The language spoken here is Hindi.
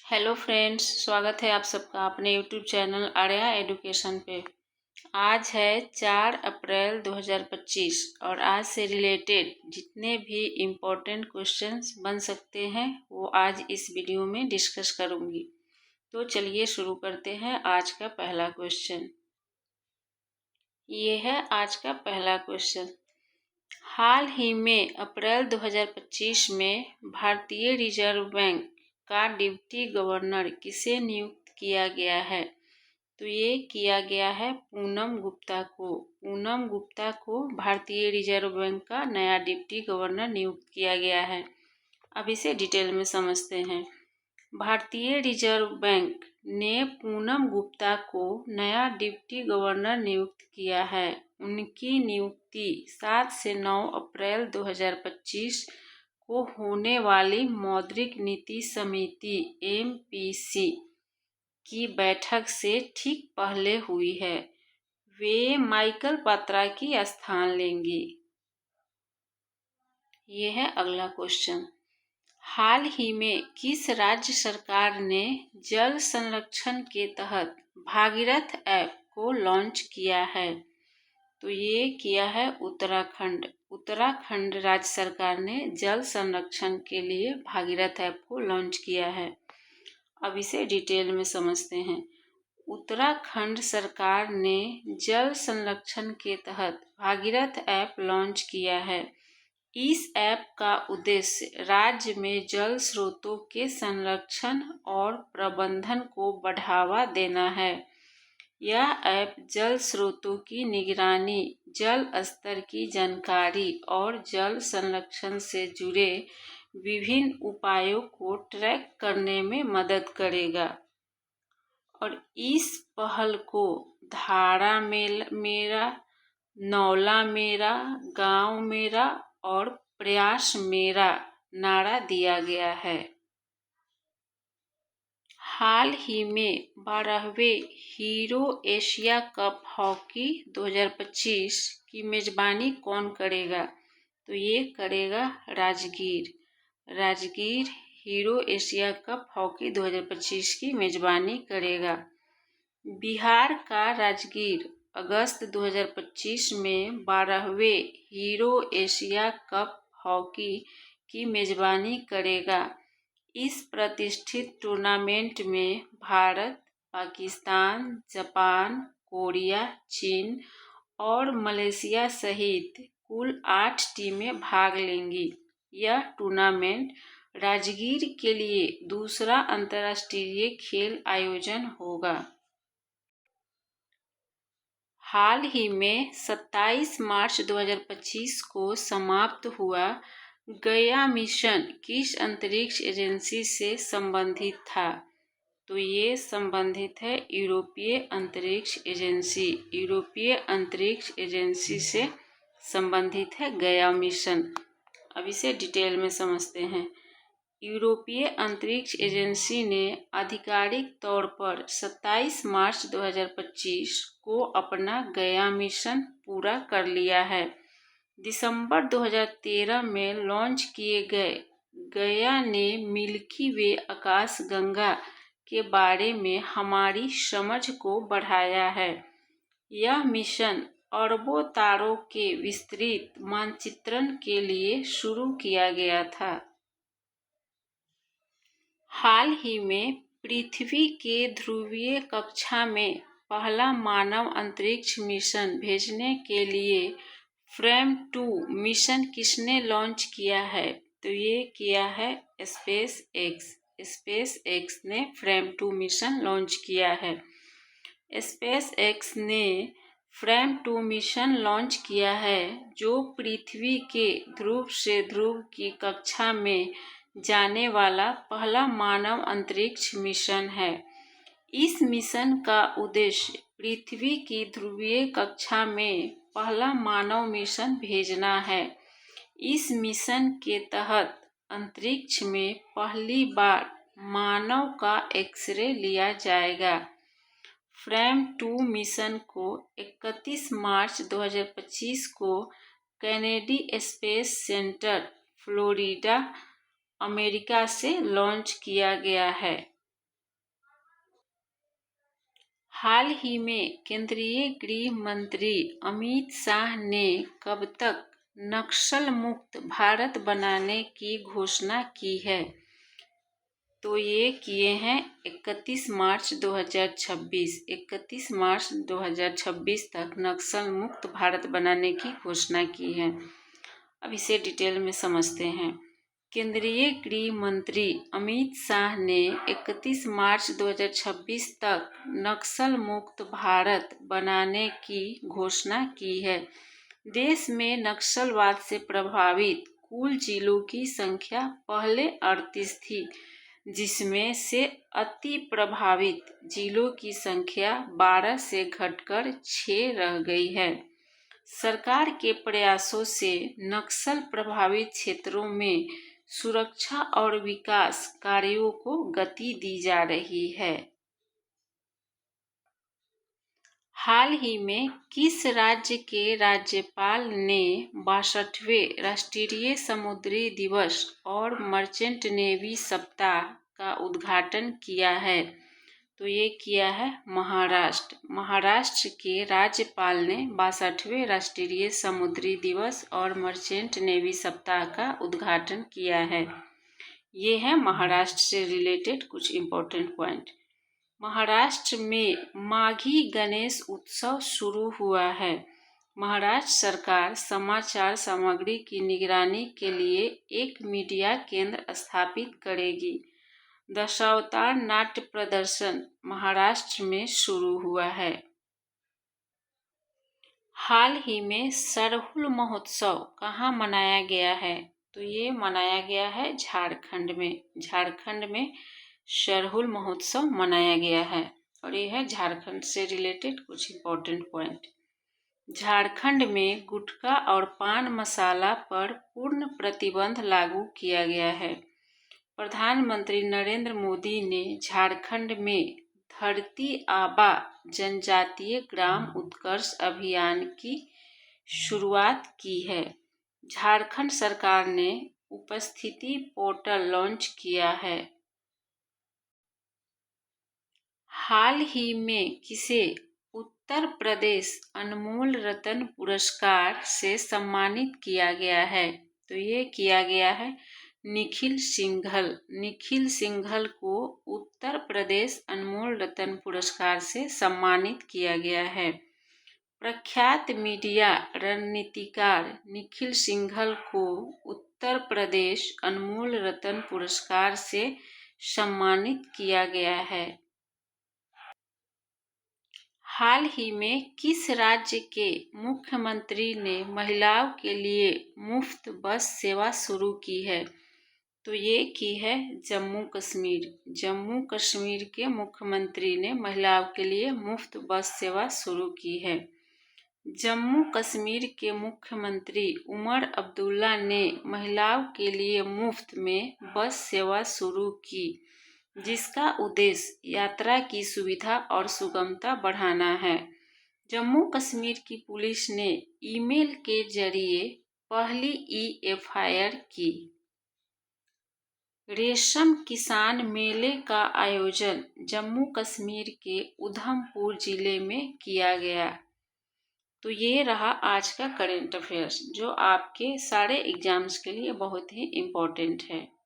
हेलो फ्रेंड्स, स्वागत है आप सबका अपने यूट्यूब चैनल आर्या एडुकेशन पे। आज है 4 अप्रैल 2025 और आज से रिलेटेड जितने भी इम्पोर्टेंट क्वेश्चंस बन सकते हैं वो आज इस वीडियो में डिस्कस करूँगी। तो चलिए शुरू करते हैं आज का पहला क्वेश्चन। ये है आज का पहला क्वेश्चन। हाल ही में अप्रैल 2025 में भारतीय रिजर्व बैंक का डिप्टी गवर्नर किसे नियुक्त किया गया है? तो ये किया गया है पूनम गुप्ता को। पूनम गुप्ता को भारतीय रिजर्व बैंक का नया डिप्टी गवर्नर नियुक्त किया गया है। अब इसे डिटेल में समझते हैं। भारतीय रिजर्व बैंक ने पूनम गुप्ता को नया डिप्टी गवर्नर नियुक्त किया है। उनकी नियुक्ति 7 से 9 अप्रैल 2025 को होने वाली मौद्रिक नीति समिति MPC की बैठक से ठीक पहले हुई है। वे माइकल पात्रा की स्थान लेंगी। ये है अगला क्वेश्चन। हाल ही में किस राज्य सरकार ने जल संरक्षण के तहत भागीरथ ऐप को लॉन्च किया है? तो ये किया है उत्तराखंड। उत्तराखंड राज्य सरकार ने जल संरक्षण के लिए भागीरथ ऐप को लॉन्च किया है। अब इसे डिटेल में समझते हैं। उत्तराखंड सरकार ने जल संरक्षण के तहत भागीरथ ऐप लॉन्च किया है। इस ऐप का उद्देश्य राज्य में जल स्रोतों के संरक्षण और प्रबंधन को बढ़ावा देना है। यह ऐप जल स्रोतों की निगरानी, जल स्तर की जानकारी और जल संरक्षण से जुड़े विभिन्न उपायों को ट्रैक करने में मदद करेगा। और इस पहल को धारा मेरा, नौला मेरा, गांव मेरा और प्रयास मेरा नारा दिया गया है। हाल ही में 12वें हीरो एशिया कप हॉकी 2025 की मेजबानी कौन करेगा? तो ये करेगा Rajgir. Rajgir hero Asia cup hockey 2025 की मेजबानी करेगा। बिहार का राजगीर अगस्त 2025 में 12वें हीरो एशिया कप हॉकी की मेजबानी करेगा। इस प्रतिष्ठित टूर्नामेंट में भारत, पाकिस्तान, जापान, कोरिया, चीन और मलेशिया सहित कुल 8 टीमें भाग लेंगी। यह टूर्नामेंट राजगीर के लिए दूसरा अंतर्राष्ट्रीय खेल आयोजन होगा। हाल ही में 27 मार्च 2025 को समाप्त हुआ गया मिशन किस अंतरिक्ष एजेंसी से संबंधित था? तो ये संबंधित है यूरोपीय अंतरिक्ष एजेंसी। यूरोपीय अंतरिक्ष एजेंसी से संबंधित है गया मिशन। अब इसे डिटेल में समझते हैं। यूरोपीय अंतरिक्ष एजेंसी ने आधिकारिक तौर पर 27 मार्च 2025 को अपना गया मिशन पूरा कर लिया है। दिसंबर 2013 में लॉन्च किए गए गया ने मिल्की वे आकाशगंगा के बारे में हमारी समझ को बढ़ाया है। यह मिशन अरबों तारों के विस्तृत मानचित्रण के लिए शुरू किया गया था। हाल ही में पृथ्वी के ध्रुवीय कक्षा में पहला मानव अंतरिक्ष मिशन भेजने के लिए फ्रेम 2 मिशन किसने लॉन्च किया है? तो ये किया है स्पेस एक्स। स्पेस एक्स ने फ्रेम 2 मिशन लॉन्च किया है। स्पेस एक्स ने फ्रेम 2 मिशन लॉन्च किया है जो पृथ्वी के ध्रुव से ध्रुव की कक्षा में जाने वाला पहला मानव अंतरिक्ष मिशन है। इस मिशन का उद्देश्य पृथ्वी की ध्रुवीय कक्षा में पहला मानव मिशन भेजना है। इस मिशन के तहत अंतरिक्ष में पहली बार मानव का एक्सरे लिया जाएगा। फ्रेम 2 मिशन को 31 मार्च 2025 को Kennedy space centre, Florida, America से लॉन्च किया गया है। हाल ही में केंद्रीय गृह मंत्री अमित शाह ने कब तक नक्सल मुक्त भारत बनाने की घोषणा की है? तो ये किए हैं 31 मार्च 2026। 31 मार्च 2026 तक नक्सल मुक्त भारत बनाने की घोषणा की है। अब इसे डिटेल में समझते हैं। केंद्रीय गृह मंत्री अमित शाह ने 31 मार्च 2026 तक नक्सल मुक्त भारत बनाने की घोषणा की है। देश में नक्सलवाद से प्रभावित कुल जिलों की संख्या पहले 38 थी, जिसमें से अति प्रभावित जिलों की संख्या 12 से घटकर 6 रह गई है। सरकार के प्रयासों से नक्सल प्रभावित क्षेत्रों में सुरक्षा और विकास कार्यों को गति दी जा रही है। हाल ही में किस राज्य के राज्यपाल ने 62वें राष्ट्रीय समुद्री दिवस और मर्चेंट नेवी सप्ताह का उद्घाटन किया है? तो ये किया है महाराष्ट्र। महाराष्ट्र के राज्यपाल ने 62वें राष्ट्रीय समुद्री दिवस और मर्चेंट नेवी सप्ताह का उद्घाटन किया है। ये है महाराष्ट्र से रिलेटेड कुछ इम्पोर्टेंट पॉइंट। महाराष्ट्र में माघी गणेश उत्सव शुरू हुआ है। महाराष्ट्र सरकार समाचार सामग्री की निगरानी के लिए एक मीडिया केंद्र स्थापित करेगी। दशावतार नाट्य प्रदर्शन महाराष्ट्र में शुरू हुआ है। हाल ही में सरहुल महोत्सव कहाँ मनाया गया है? तो ये मनाया गया है झारखंड में। झारखंड में सरहुल महोत्सव मनाया गया है और ये है झारखंड से रिलेटेड कुछ इम्पोर्टेंट पॉइंट। झारखंड में गुटखा और पान मसाला पर पूर्ण प्रतिबंध लागू किया गया है। प्रधानमंत्री नरेंद्र मोदी ने झारखंड में धरती आबा जनजातीय ग्राम उत्कर्ष अभियान की शुरुआत की है। झारखंड सरकार ने उपस्थिति पोर्टल लॉन्च किया है। हाल ही में किसे उत्तर प्रदेश अनमोल रत्न पुरस्कार से सम्मानित किया गया है? तो ये किया गया है निखिल सिंघल। निखिल सिंघल को उत्तर प्रदेश अनमोल रत्न पुरस्कार से सम्मानित किया गया है। प्रख्यात मीडिया रणनीतिकार निखिल सिंघल को उत्तर प्रदेश अनमोल रत्न पुरस्कार से सम्मानित किया गया है। हाल ही में किस राज्य के मुख्यमंत्री ने महिलाओं के लिए मुफ्त बस सेवा शुरू की है? तो ये की है जम्मू कश्मीर। जम्मू कश्मीर के मुख्यमंत्री ने महिलाओं के लिए मुफ्त बस सेवा शुरू की है। जम्मू कश्मीर के मुख्यमंत्री उमर अब्दुल्ला ने महिलाओं के लिए मुफ्त में बस सेवा शुरू की, जिसका उद्देश्य यात्रा की सुविधा और सुगमता बढ़ाना है। जम्मू कश्मीर की पुलिस ने ईमेल के जरिए पहली EFIR की। रेशम किसान मेले का आयोजन जम्मू कश्मीर के उधमपुर जिले में किया गया। तो ये रहा आज का करेंट अफेयर्स, जो आपके सारे एग्जाम्स के लिए बहुत ही इम्पोर्टेंट है।